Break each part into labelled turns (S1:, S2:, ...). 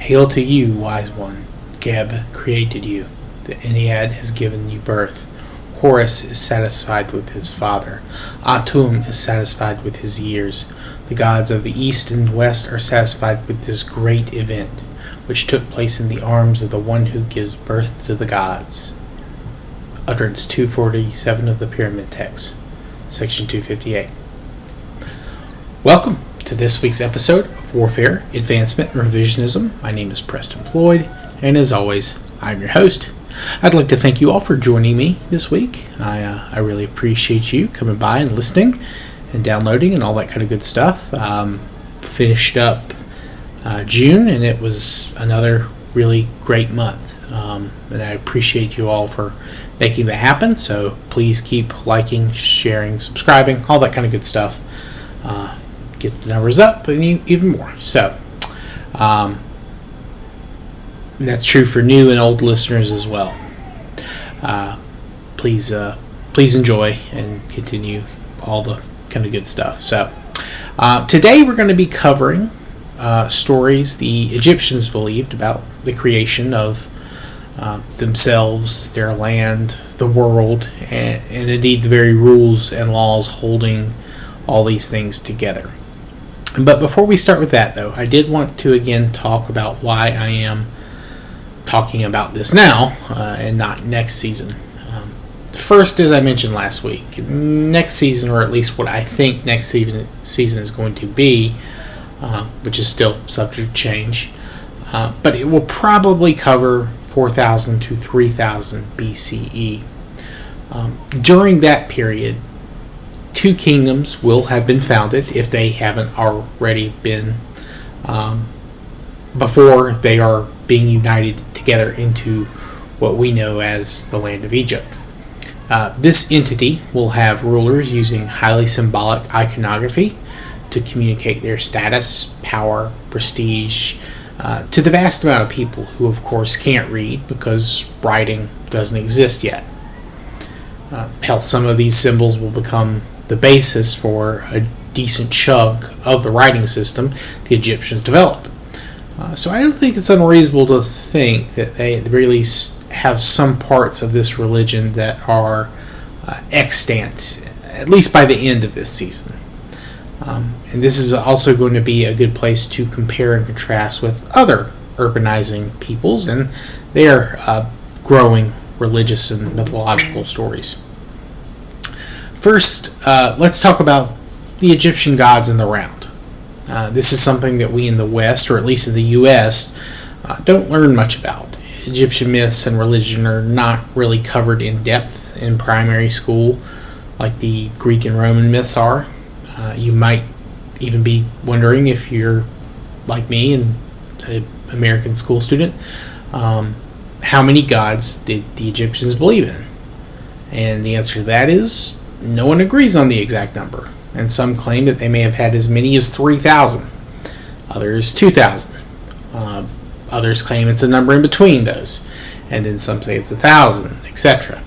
S1: Hail to you, wise one. Geb created you. The Ennead has given you birth. Horus is satisfied with his father. Atum is satisfied with his years. The gods of the east and west are satisfied with this great event, which took place in the arms of the one who gives birth to the gods. Utterance 247 of the Pyramid Text, Section 258. Welcome to this week's episode of Warfare, Advancement, and Revisionism. My name is Preston Floyd, and as always, I'm your host. I'd like to thank you all for joining me this week. I really appreciate you coming by and listening and downloading and all that kind of good stuff. Finished up June, and it was another really great month. And I appreciate you all for making that happen. So please keep liking, sharing, subscribing, all that kind of good stuff. Get the numbers up and even more. So that's true for new and old listeners as well. Please enjoy and continue all the kind of good stuff. So today we're going to be covering stories the Egyptians believed about the creation of themselves, their land, the world, and indeed the very rules and laws holding all these things together. But before we start with that, though, I did want to again talk about why I am talking about this now and not next season. First, as I mentioned last week, next season, or at least what I think next season is going to be, which is still subject to change, but it will probably cover 4000 to 3000 BCE. During that period, two kingdoms will have been founded, if they haven't already been, before they are being united together into what we know as the land of Egypt. This entity will have rulers using highly symbolic iconography to communicate their status, power, prestige, to the vast amount of people who, of course, can't read because writing doesn't exist yet. Hell, some of these symbols will become the basis for a decent chunk of the writing system the Egyptians developed. So I don't think it's unreasonable to think that they at the very least have some parts of this religion that are extant, at least by the end of this season. And this is also going to be a good place to compare and contrast with other urbanizing peoples and their growing religious and mythological stories. First, let's talk about the Egyptian gods in the round. This is something that we in the West, or at least in the U.S., don't learn much about. Egyptian myths and religion are not really covered in depth in primary school like the Greek and Roman myths are. You might even be wondering, if you're like me and an American school student, how many gods did the Egyptians believe in? And the answer to that is no one agrees on the exact number, and some claim that they may have had as many as 3,000, others 2,000. Others claim it's a number in between those, and then some say it's 1,000, etc.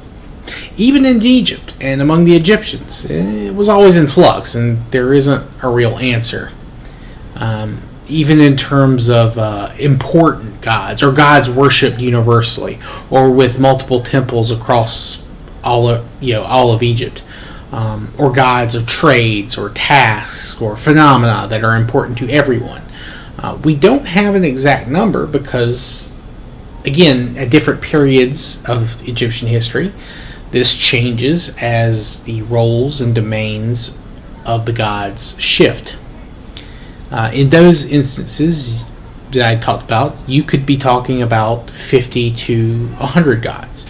S1: Even in Egypt and among the Egyptians, it was always in flux, and there isn't a real answer. Even in terms of important gods, or gods worshipped universally, or with multiple temples across all of Egypt, or gods of trades, or tasks, or phenomena that are important to everyone. We don't have an exact number because, again, at different periods of Egyptian history, this changes as the roles and domains of the gods shift. In those instances that I talked about, you could be talking about 50 to 100 gods,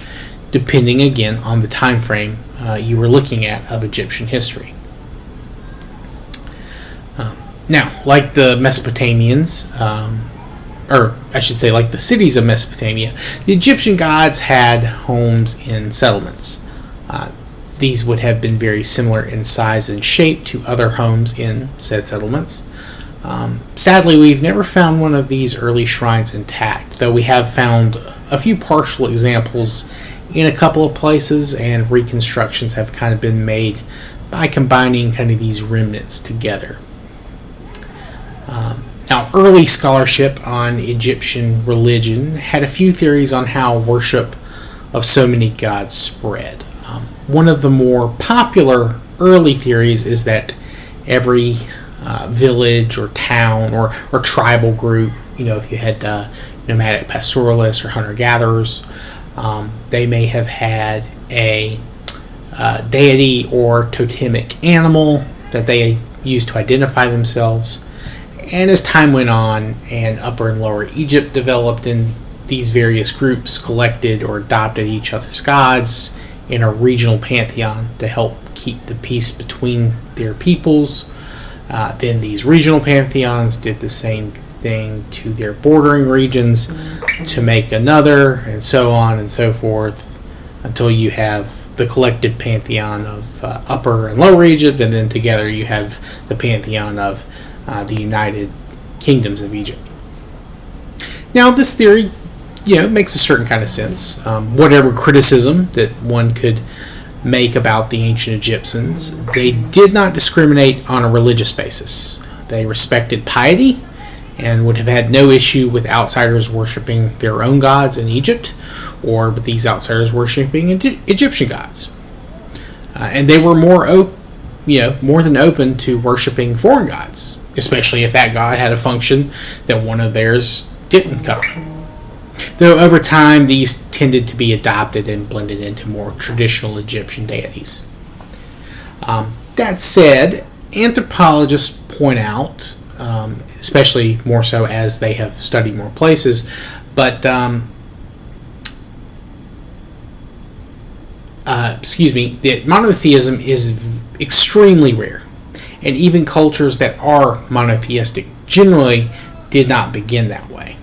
S1: depending again on the time frame you were looking at of Egyptian history. Now, like the Mesopotamians, or I should say like the cities of Mesopotamia, the Egyptian gods had homes in settlements. These would have been very similar in size and shape to other homes in said settlements. Sadly, we've never found one of these early shrines intact, though we have found a few partial examples in a couple of places, and reconstructions have kind of been made by combining kind of these remnants together. Now, early scholarship on Egyptian religion had a few theories on how worship of so many gods spread. One of the more popular early theories is that every village or town or tribal group, if you had nomadic pastoralists or hunter-gatherers, they may have had a deity or totemic animal that they used to identify themselves. And as time went on and Upper and Lower Egypt developed, and these various groups collected or adopted each other's gods in a regional pantheon to help keep the peace between their peoples. Then these regional pantheons did the same thing to their bordering regions to make another, and so on and so forth, until you have the collected pantheon of Upper and Lower Egypt, and then together you have the pantheon of the United Kingdoms of Egypt. Now, this theory, makes a certain kind of sense. Whatever criticism that one could make about the ancient Egyptians, they did not discriminate on a religious basis. They respected piety and would have had no issue with outsiders worshiping their own gods in Egypt, or with these outsiders worshiping Egyptian gods. And they were more than open to worshiping foreign gods, especially if that god had a function that one of theirs didn't cover. Though over time these tended to be adopted and blended into more traditional Egyptian deities. That said, anthropologists point out, especially more so as they have studied more places, but that monotheism is extremely rare, and even cultures that are monotheistic generally did not begin that way.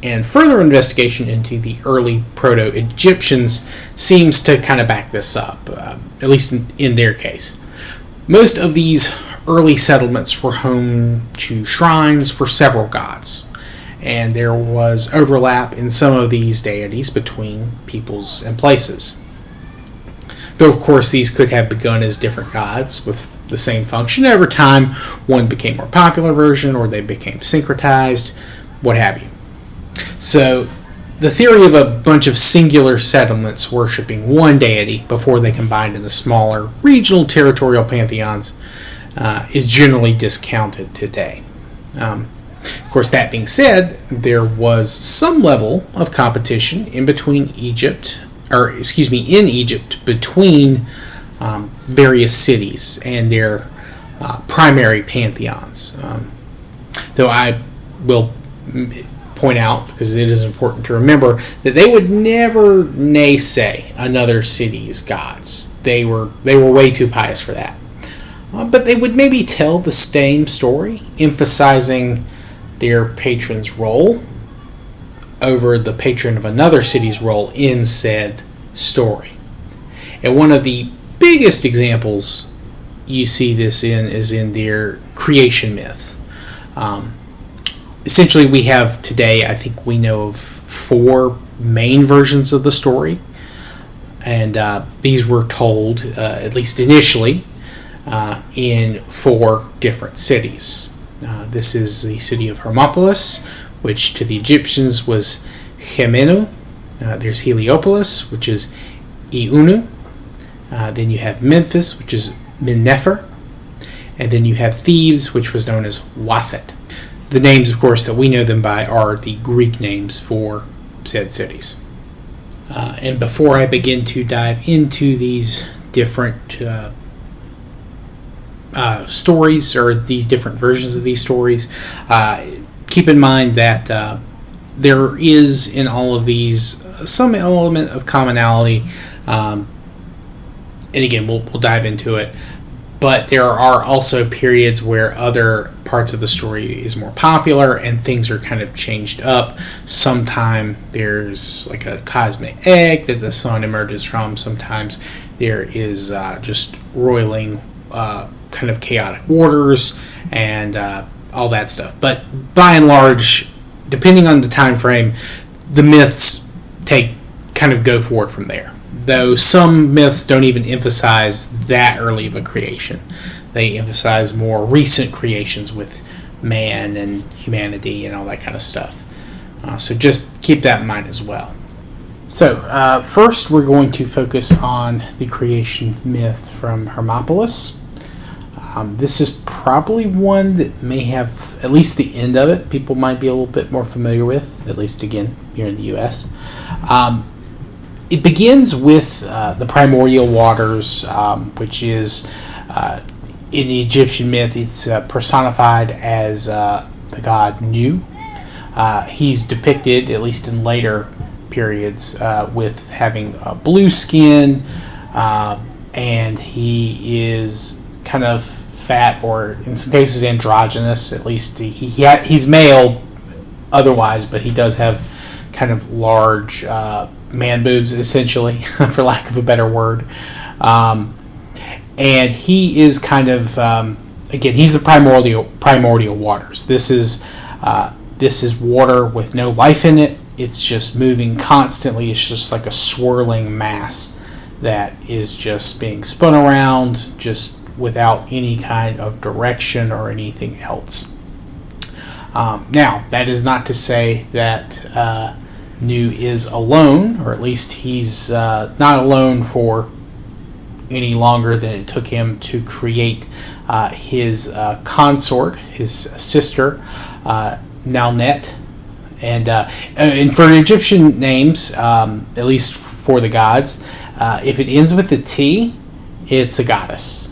S1: And further investigation into the early Proto-Egyptians seems to kind of back this up, at least in their case. Most of these early settlements were home to shrines for several gods, and there was overlap in some of these deities between peoples and places. Though, of course, these could have begun as different gods with the same function. Over time, one became a more popular version, or they became syncretized, what have you. So, the theory of a bunch of singular settlements worshipping one deity before they combined into smaller regional territorial pantheons is generally discounted today. Of course, that being said, there was some level of competition in Egypt between various cities and their primary pantheons. Though I will point out, because it is important to remember, that they would never naysay another city's gods. They were way too pious for that. But they would maybe tell the same story, emphasizing their patron's role over the patron of another city's role in said story. And one of the biggest examples you see this in is in their creation myth. Essentially, we have today, I think we know of 4 main versions of the story. And these were told, at least initially, in 4 different cities. This is the city of Hermopolis, which to the Egyptians was Khemenu. There's Heliopolis, which is Iunu. Then you have Memphis, which is Mennefer. And then you have Thebes, which was known as Waset. The names, of course, that we know them by are the Greek names for said cities. And before I begin to dive into these different stories, or these different versions of these stories, keep in mind that there is in all of these some element of commonality, and again we'll dive into it, but there are also periods where other parts of the story is more popular and things are kind of changed up. Sometimes there's like a cosmic egg that the sun emerges from. Sometimes there is just roiling kind of chaotic waters and all that stuff. But by and large, depending on the time frame, the myths go forward from there. Though some myths don't even emphasize that early of a creation. They emphasize more recent creations with man and humanity and all that kind of stuff. So just keep that in mind as well. So first we're going to focus on the creation myth from Hermopolis. This is probably one that may have, at least the end of it, people might be a little bit more familiar with, at least again here in the U.S. It begins with the primordial waters, which is, in the Egyptian myth, it's personified as the god Nu. He's depicted, at least in later periods, with having blue skin, and he is kind of fat, or in some cases androgynous. At least he's male otherwise, but he does have kind of large man boobs, essentially, for lack of a better word. And he is kind of, again, he's the primordial waters. This is water with no life in it. It's just moving constantly. It's just like a swirling mass that is just being spun around, just without any kind of direction or anything else. Now, that is not to say that Nu is alone, or at least he's not alone for any longer than it took him to create his consort, his sister, Nalnet. And for Egyptian names, at least for the gods, if it ends with a T, it's a goddess.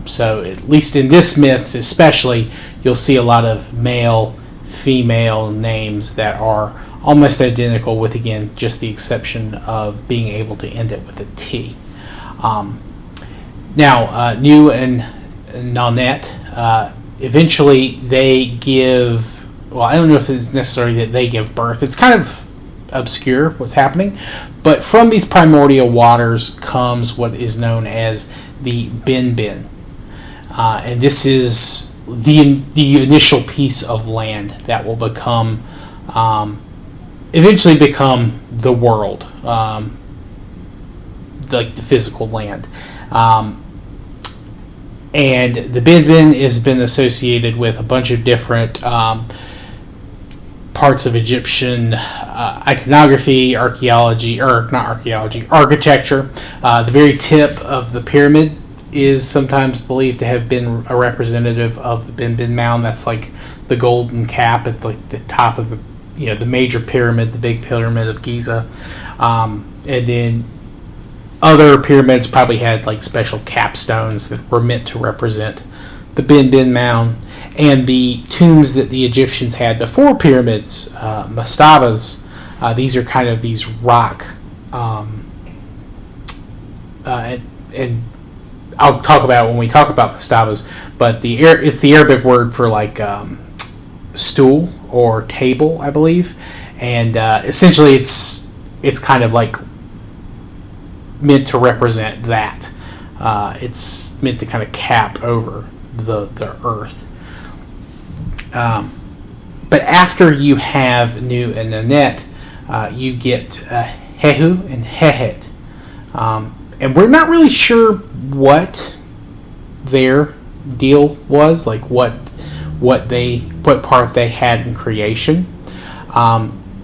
S1: So at least in this myth especially, you'll see a lot of male, female names that are almost identical, with, again, just the exception of being able to end it with a T. Now, Nu and Nalnet, eventually they give, well, I don't know if it's necessary that they give birth. It's kind of obscure what's happening, but from these primordial waters comes what is known as the Bin Bin. And this is the initial piece of land that will become, eventually become the world, like the physical land. And the Bin Bin has been associated with a bunch of different parts of Egyptian iconography, architecture. The very tip of the pyramid is sometimes believed to have been a representative of the Bin Bin mound. That's like the golden cap at like the top of the major pyramid, the big pyramid of Giza. And then other pyramids probably had like special capstones that were meant to represent the Bin Bin mound. And the tombs that the Egyptians had before pyramids, mastabas, these are kind of these rock, and I'll talk about it when we talk about mastabas, but it's the Arabic word for like stool or table, I believe, and essentially it's kind of like meant to represent that. It's meant to kind of cap over the earth. But after you have Nu and Nalnet, you get Hehu and Hehet. And we're not really sure what their deal was, like what part they had in creation.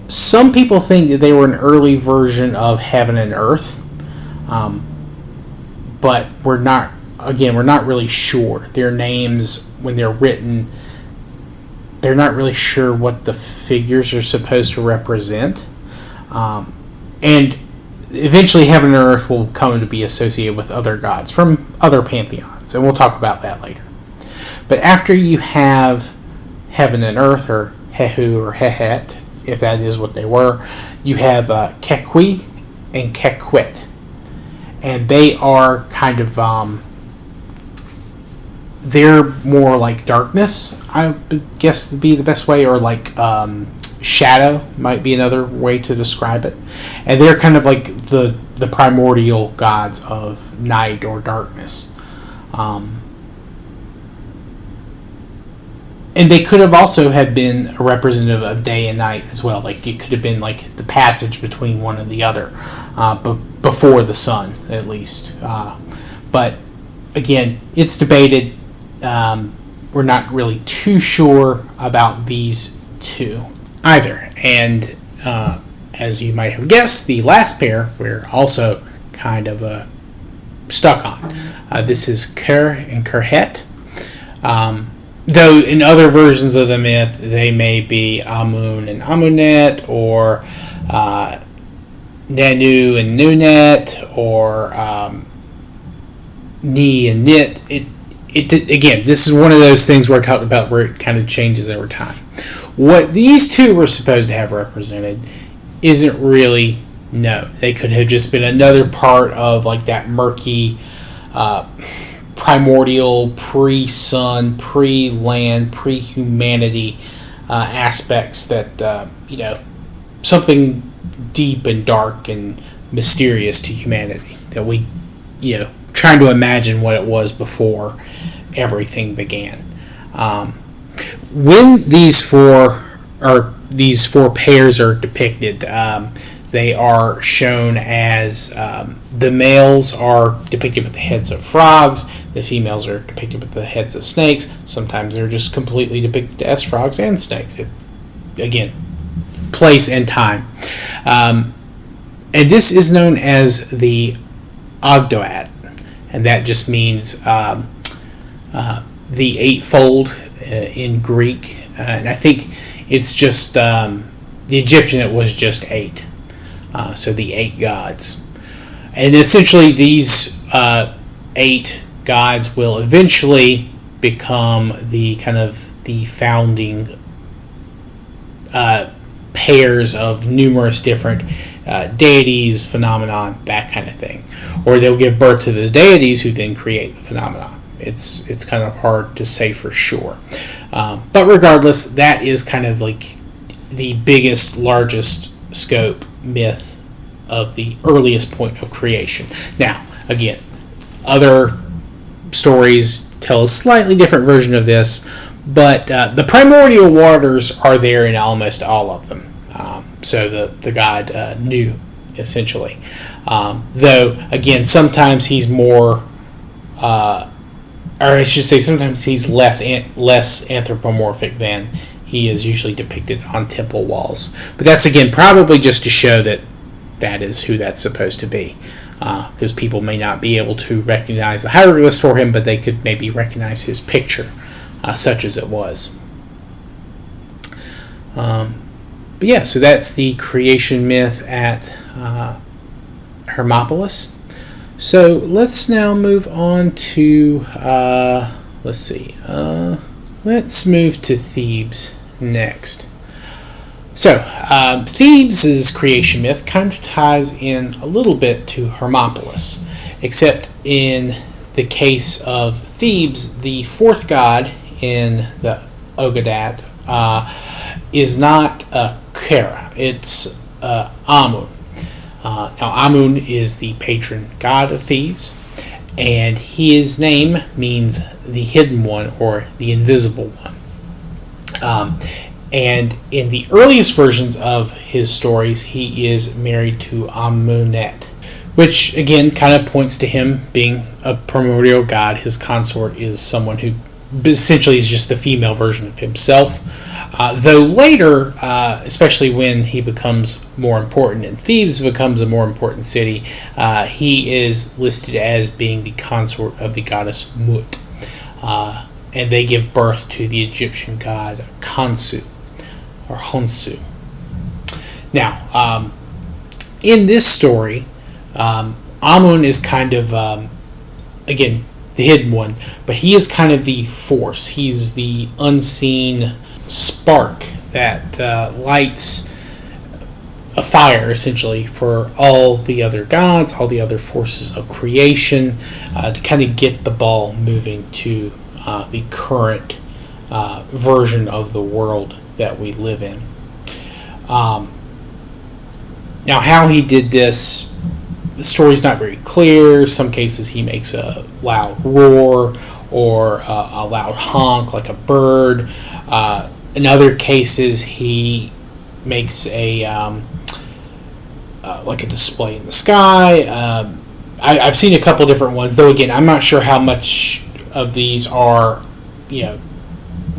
S1: Some people think that they were an early version of heaven and earth, but we're not really sure. Their names, when they're written, they're not really sure what the figures are supposed to represent. And eventually heaven and earth will come to be associated with other gods from other pantheons, and we'll talk about that later. But after you have heaven and earth, or Hehu or Hehet, if that is what they were, you have Kekwi and Kekwet. And they are kind of, they're more like darkness, I would guess would be the best way, or like shadow might be another way to describe it. And they're kind of like the primordial gods of night or darkness. And they could have also have been a representative of day and night as well. Like it could have been like the passage between one and the other, but before the sun at least. But again, it's debated. we're not really too sure about these two either. And as you might have guessed, the last pair we're also kind of stuck on. This is Ker and Kerhet. Though in other versions of the myth, they may be Amun and Amunet, or Nanu and Nunet, or Ni and Nit. Again, this is one of those things where I talked about where it kind of changes over time. What these two were supposed to have represented isn't really known. They could have just been another part of like that murky, primordial, pre-sun, pre-land, pre-humanity aspects that, something deep and dark and mysterious to humanity that we, trying to imagine what it was before everything began. When these four pairs are depicted, they are shown as the males are depicted with the heads of frogs, the females are depicted with the heads of snakes. Sometimes they're just completely depicted as frogs and snakes. Again, place and time. And this is known as the Ogdoad, and that just means the eightfold in Greek. And I think it's just the Egyptian, it was just 8. So the 8 gods. And essentially these 8 gods will eventually become the kind of the founding pairs of numerous different deities, phenomenon, that kind of thing. Or they'll give birth to the deities who then create the phenomenon. It's kind of hard to say for sure. But regardless, that is kind of like the biggest, largest scope myth of the earliest point of creation. Now, again, other stories tell a slightly different version of this, but the primordial waters are there in almost all of them. So the god Nu, essentially. Though, again, sometimes he's more, or I should say sometimes he's less anthropomorphic than he is usually depicted on temple walls. But that's, again, probably just to show that that is who that's supposed to be. Because people may not be able to recognize the hieroglyphs for him, but they could maybe recognize his picture, such as it was. But yeah, so that's the creation myth at Hermopolis. So let's now move on to, let's move to Thebes next. So, Thebes' creation myth kind of ties in a little bit to Hermopolis, except in the case of Thebes, the fourth god in the Ogdoad is not Kera, it's Amun. Now, Amun is the patron god of Thebes, and his name means the hidden one or the invisible one. And in the earliest versions of his stories, he is married to Amunet, which again kind of points to him being a primordial god. His consort is someone who essentially is just the female version of himself. Though later, especially when he becomes more important and Thebes becomes a more important city, he is listed as being the consort of the goddess Mut. And they give birth to the Egyptian god Khonsu, or Khonsu. Now, in this story, Amun is kind of, again, the hidden one, but he is kind of the force. He's the unseen spark that lights a fire, essentially, for all the other gods, all the other forces of creation, to kind of get the ball moving to the current version of the world that we live in. Now, how he did this, the story's not very clear. Some cases he makes a loud roar or a loud honk like a bird. In other cases, he makes a like a display in the sky. I've seen a couple different ones, though. Again, I'm not sure how much of these are,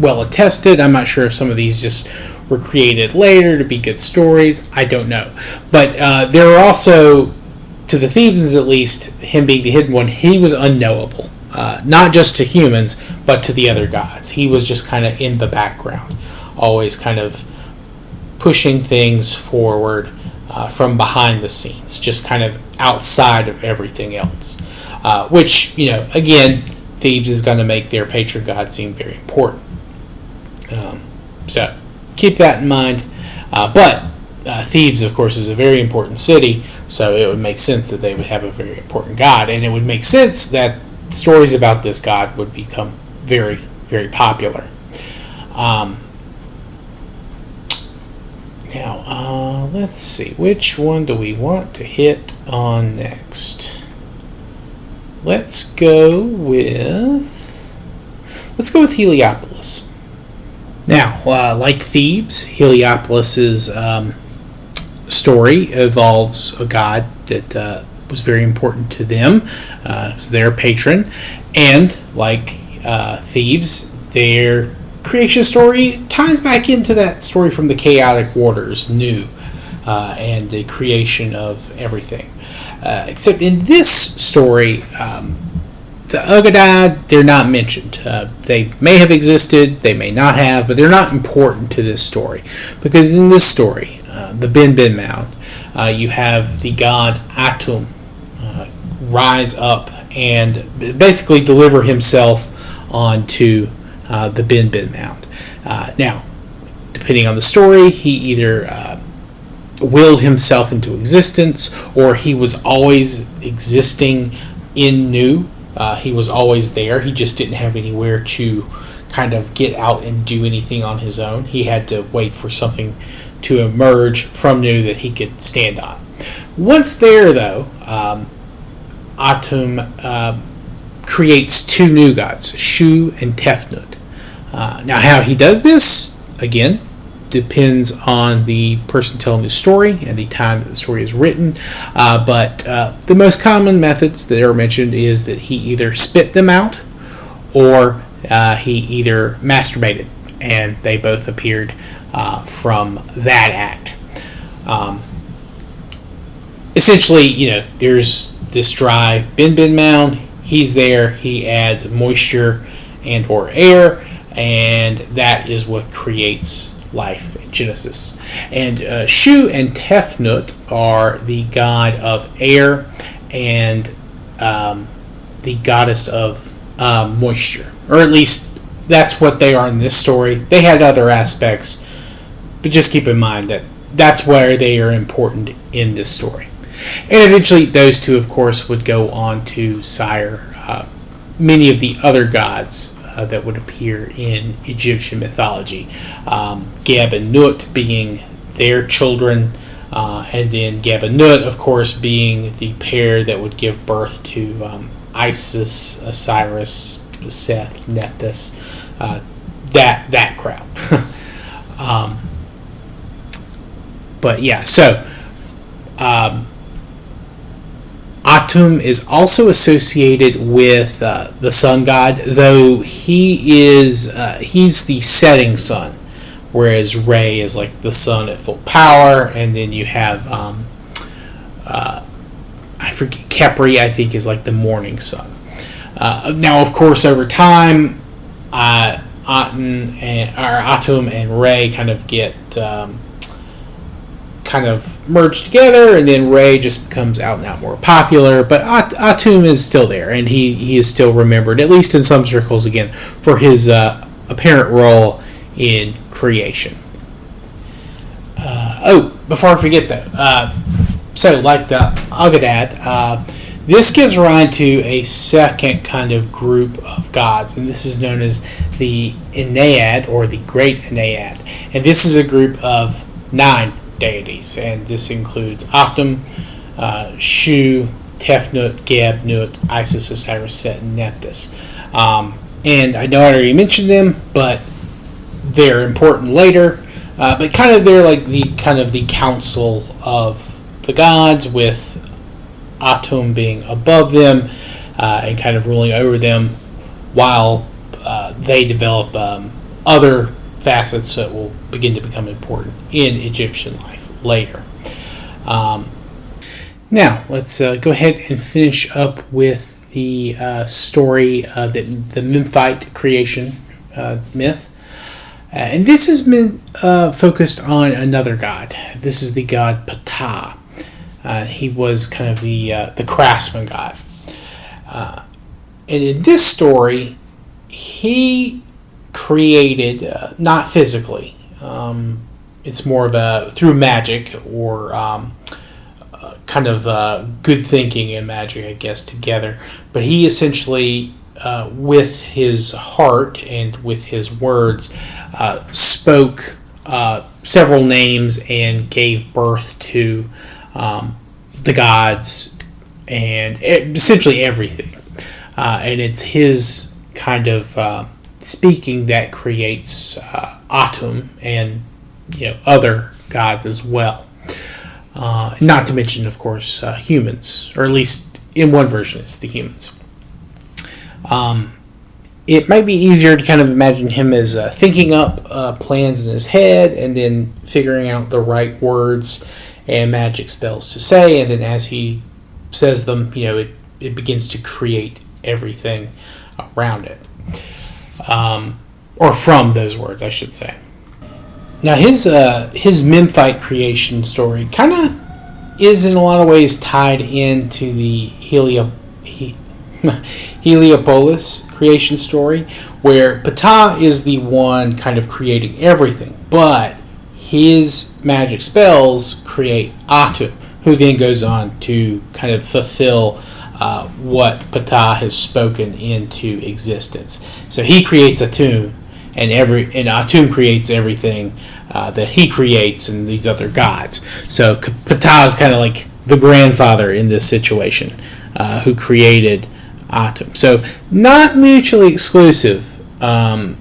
S1: well attested. I'm not sure if some of these just were created later to be good stories. I don't know. But there are also, to the Thebans at least, him being the hidden one, he was unknowable. Not just to humans, but to the other gods. He was just kind of in the background, always kind of pushing things forward from behind the scenes, just kind of outside of everything else. Which, again, Thebes is going to make their patron god seem very important. So keep that in mind. But Thebes, of course, is a very important city, so it would make sense that they would have a very important god, and it would make sense that stories about this god would become very, very popular. Now, let's see. Which one do we want to hit on next? Let's go with Heliopolis. Now, like Thebes, Heliopolis's story involves a god that was very important to them. It was their patron, and like Thebes, their creation story ties back into that story from the Chaotic Waters, Nu, and the creation of everything. Except in this story, the Ugadad, they're not mentioned. They may have existed, they may not have, but they're not important to this story. Because in this story, the Bin Bin Mound, you have the god Atum rise up and basically deliver himself onto the Bin Bin Mound. Now, depending on the story, he either willed himself into existence, or he was always existing in Nu. He was always there. He just didn't have anywhere to kind of get out and do anything on his own. He had to wait for something to emerge from Nu that he could stand on. Once there, though, Atum creates two new gods, Shu and Tefnut. Now, how he does this, again, depends on the person telling the story and the time that the story is written. But the most common methods that are mentioned is that he either spit them out or he either masturbated, and they both appeared from that act. Essentially, there's this dry Bin Bin Mound. He's there. He adds moisture and or air, and that is what creates life in Genesis. And Shu and Tefnut are the god of air and the goddess of moisture, or at least that's what they are in this story. They had other aspects, but just keep in mind that that's where they are important in this story. And eventually those two, of course, would go on to sire many of the other gods that would appear in Egyptian mythology. Geb and Nut being their children, and then Geb and Nut, of course, being the pair that would give birth to Isis, Osiris, Seth, Nephthys, that crowd. But yeah, so Atum is also associated with the sun god, though he's the setting sun, whereas Re is like the sun at full power, and then you have I forget, Khepri, I think, is like the morning sun. Now, of course, over time, Atum and Re kind of get kind of merged together, and then Re just becomes out and out more popular, but Atum is still there, and he is still remembered, at least in some circles, again, for his apparent role in creation. Before I forget though, so like the Ugadad, this gives rise to a second kind of group of gods, and this is known as the Ennead, or the Great Ennead, and this is a group of 9 deities, and this includes Atum, Shu, Tefnut, Geb, Nut, Isis, Osiris, Set, and Nephthys. And I know I already mentioned them, but they're important later. But kind of they're like the council of the gods, with Atum being above them and kind of ruling over them, while they develop other facets that will begin to become important in Egyptian life later. Now, let's go ahead and finish up with the story, the Memphite creation myth. And this has been focused on another god. This is the god Ptah. He was kind of the craftsman god. And in this story, he created, not physically, it's more of through magic or kind of good thinking and magic, I guess, together. But he essentially, with his heart and with his words, spoke several names and gave birth to the gods and essentially everything. And it's his kind of speaking that creates Atum and other gods as well. Not to mention, of course, humans, or at least in one version, it's the humans. It might be easier to kind of imagine him as thinking up plans in his head and then figuring out the right words and magic spells to say, and then as he says them, it begins to create everything around it. Or from those words, I should say. Now, his Memphite creation story kind of is in a lot of ways tied into the Heliopolis creation story, where Ptah is the one kind of creating everything, but his magic spells create Atum, who then goes on to kind of fulfill what Ptah has spoken into existence. So he creates Atum, and Atum creates everything that he creates and these other gods. So Ptah is kind of like the grandfather in this situation, who created Atum. So not mutually exclusive, and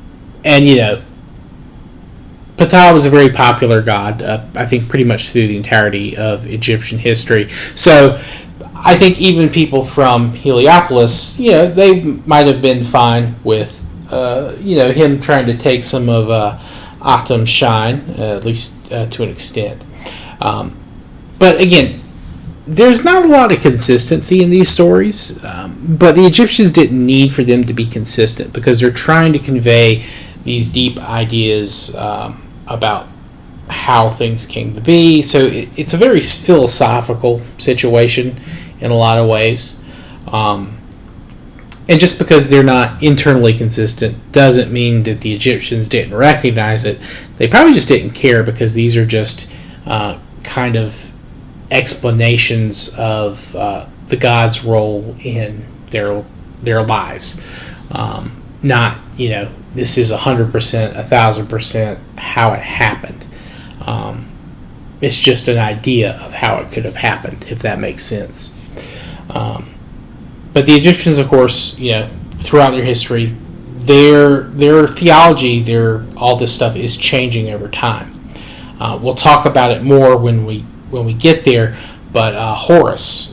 S1: Ptah was a very popular god, I think pretty much through the entirety of Egyptian history. So I think even people from Heliopolis, they might have been fine with, him trying to take some of Atum's shine, at least to an extent. But again, there's not a lot of consistency in these stories, but the Egyptians didn't need for them to be consistent because they're trying to convey these deep ideas about how things came to be. So it's a very philosophical situation in a lot of ways. And just because they're not internally consistent doesn't mean that the Egyptians didn't recognize it. They probably just didn't care because these are just kind of explanations of the gods' role in their lives. Not, this is 100%, 1,000% how it happened. It's just an idea of how it could have happened, if that makes sense. But the Egyptians, of course, throughout their history, their theology, all this stuff is changing over time. We'll talk about it more when we get there. But Horus,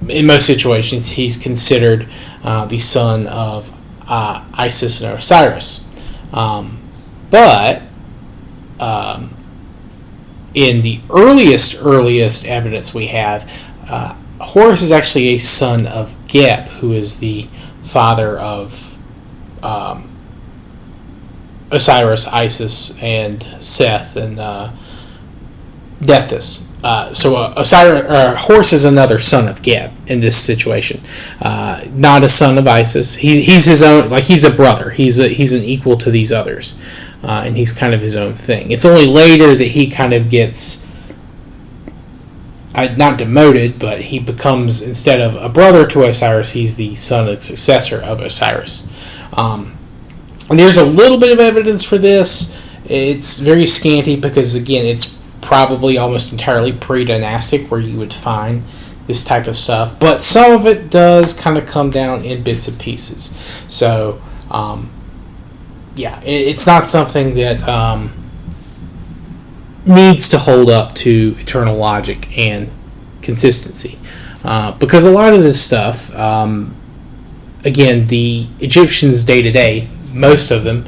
S1: in most situations, he's considered the son of Isis and Osiris. But in the earliest evidence we have, Horus is actually a son of Geb, who is the father of Osiris, Isis, and Seth, and Nephthys. So Horus is another son of Geb in this situation. Not a son of Isis. He's his own, like he's a brother. He's an equal to these others, and he's kind of his own thing. It's only later that he kind of gets not demoted, but he becomes, instead of a brother to Osiris, he's the son and successor of Osiris. And there's a little bit of evidence for this. It's very scanty because, again, it's probably almost entirely pre-dynastic where you would find this type of stuff. But some of it does kind of come down in bits and pieces. So, it's not something that needs to hold up to eternal logic and consistency. Because a lot of this stuff, again, the Egyptians day to day, most of them,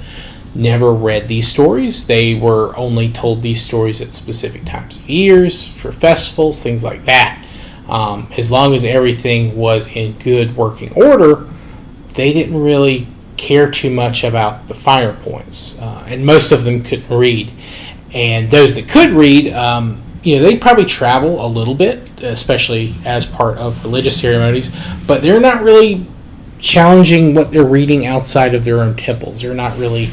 S1: never read these stories. They were only told these stories at specific times of years, for festivals, things like that. As long as everything was in good working order, they didn't really care too much about the finer points. And most of them couldn't read. And those that could read, they probably travel a little bit, especially as part of religious ceremonies, but they're not really challenging what they're reading outside of their own temples. They're not really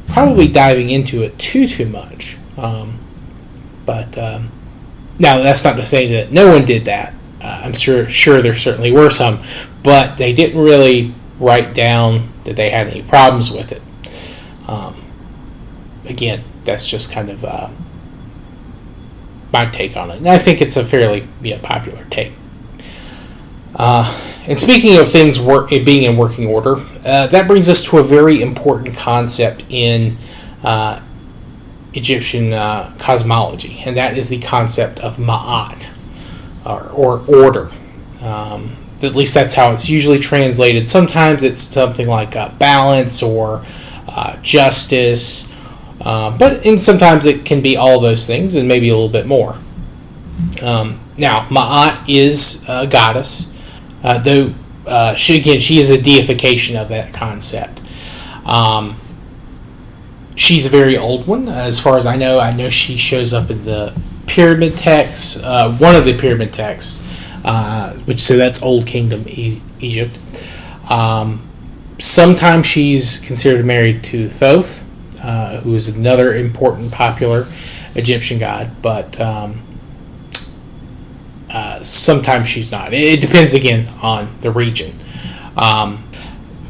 S1: probably diving into it too much. But now that's not to say that no one did that. I'm sure there certainly were some, but they didn't really write down that they had any problems with it. Again, that's just kind of my take on it, and I think it's a fairly popular take. And speaking of things being in working order, that brings us to a very important concept in Egyptian cosmology, and that is the concept of ma'at, or order. At least that's how it's usually translated. Sometimes it's something like balance or justice, but sometimes it can be all those things and maybe a little bit more. Now, Ma'at is a goddess, though she is a deification of that concept. She's a very old one, as far as I know. I know she shows up in the pyramid texts, one of the pyramid texts, so that's Old Kingdom Egypt. Sometimes she's considered married to Thoth, who is another important, popular Egyptian god, but sometimes she's not. It depends, again, on the region.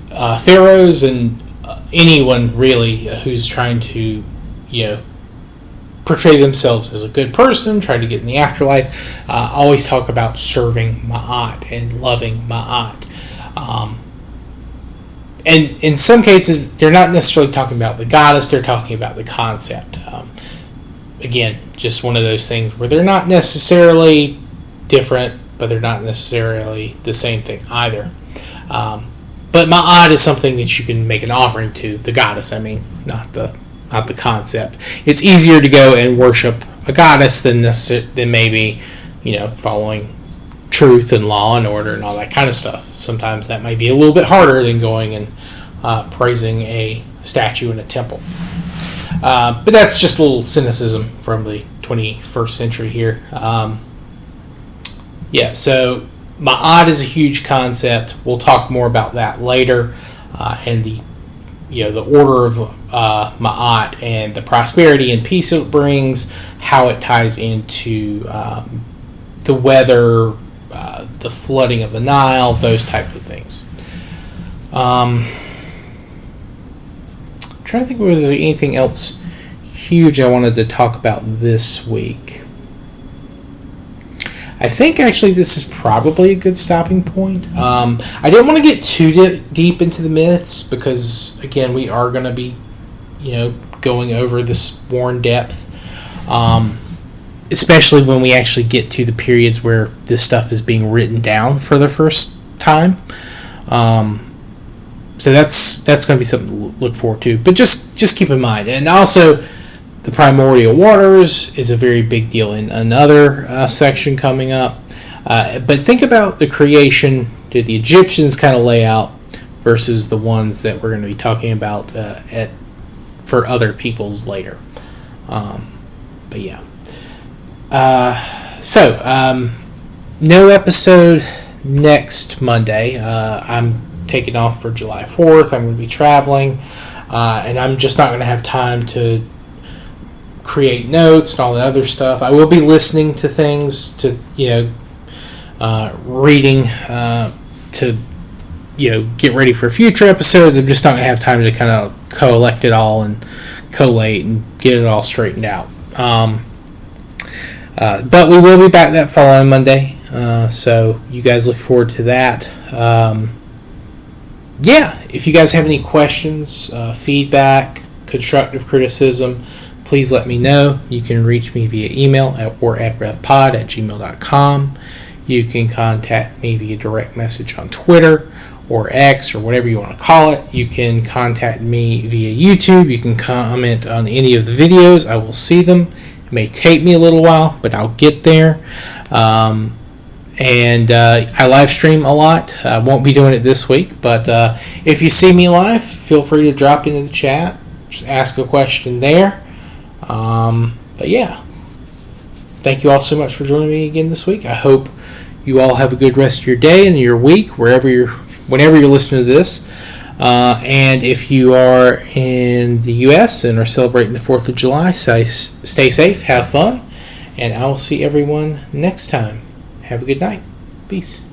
S1: Pharaohs and anyone, really, who's trying to, portray themselves as a good person, try to get in the afterlife, always talk about serving Ma'at and loving Ma'at. And in some cases, they're not necessarily talking about the goddess, they're talking about the concept. Again, just one of those things where they're not necessarily different, but they're not necessarily the same thing either. But Ma'at is something that you can make an offering to, the goddess, not the concept. It's easier to go and worship a goddess than maybe, following truth and law and order and all that kind of stuff. Sometimes that might be a little bit harder than going and praising a statue in a temple. But that's just a little cynicism from the 21st century here. So Ma'at is a huge concept. We'll talk more about that later, and the order of Ma'at and the prosperity and peace it brings, how it ties into the weather, the flooding of the Nile, those type of things. I'm trying to think whether there's anything else huge I wanted to talk about this week. I think actually this is probably a good stopping point. I didn't want to get too deep into the myths because, again, we are going to be, going over this more in depth. Especially when we actually get to the periods where this stuff is being written down for the first time. So that's going to be something to look forward to. But just keep in mind. And also, the primordial waters is a very big deal in another section coming up. But think about the creation that the Egyptians kind of lay out versus the ones that we're going to be talking about for other peoples later. But yeah. No episode next Monday. I'm taking off for July 4th. I'm going to be traveling, and I'm just not going to have time to create notes and all the other stuff. I will be listening to things, to reading, to get ready for future episodes. I'm just not going to have time to kind of collect it all and collate and get it all straightened out. But we will be back that following Monday, so you guys look forward to that. If you guys have any questions, feedback, constructive criticism, please let me know. You can reach me via email at revpod@gmail.com. You can contact me via direct message on Twitter or X or whatever you want to call it. You can contact me via YouTube. You can comment on any of the videos. I will see them. It may take me a little while, but I'll get there. And I live stream a lot. I won't be doing it this week, but if you see me live, feel free to drop into the chat, just ask a question there. But yeah, thank you all so much for joining me again this week. I hope you all have a good rest of your day and your week, whenever you're listening to this. And if you are in the U.S. and are celebrating the 4th of July, stay safe, have fun, and I will see everyone next time. Have a good night. Peace.